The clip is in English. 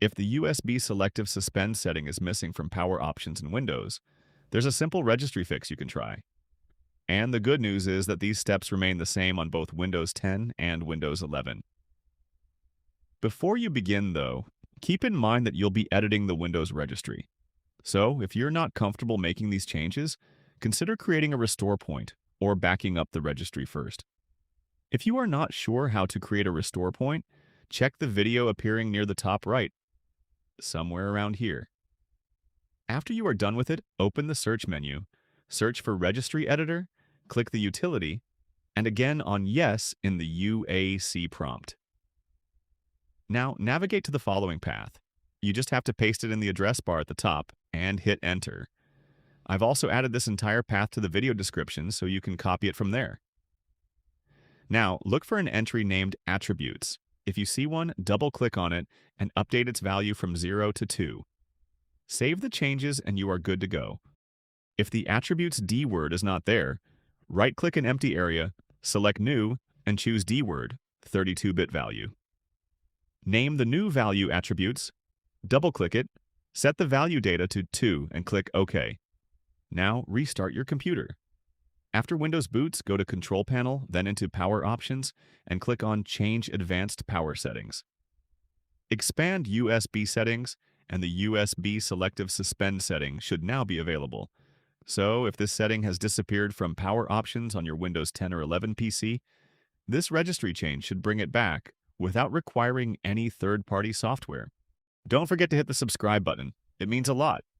If the USB Selective Suspend setting is missing from Power Options in Windows, there's a simple registry fix you can try. And the good news is that these steps remain the same on both Windows 10 and Windows 11. Before you begin, though, keep in mind that you'll be editing the Windows registry. So, if you're not comfortable making these changes, consider creating a restore point or backing up the registry first. If you are not sure how to create a restore point, check the video appearing near the top right, somewhere around here. After you are done with it, open the search menu, search for Registry Editor, click the utility, and again on Yes in the UAC prompt. Now, navigate to the following path. You just have to paste it in the address bar at the top and hit Enter. I've also added this entire path to the video description so you can copy it from there. Now, look for an entry named Attributes. If you see one, double-click on it and update its value from 0 to 2. Save the changes and you are good to go. If the Attributes D word is not there, right-click an empty area, select New, and choose D word, 32-bit value. Name the new value attributes, double-click it, set the value data to 2 and click OK. Now restart your computer. After Windows boots, go to Control Panel, then into Power Options, and click on Change Advanced Power Settings. Expand USB settings, and the USB Selective Suspend setting should now be available. So if this setting has disappeared from Power Options on your Windows 10 or 11 PC, this registry change should bring it back without requiring any third-party software. Don't forget to hit the subscribe button. It means a lot.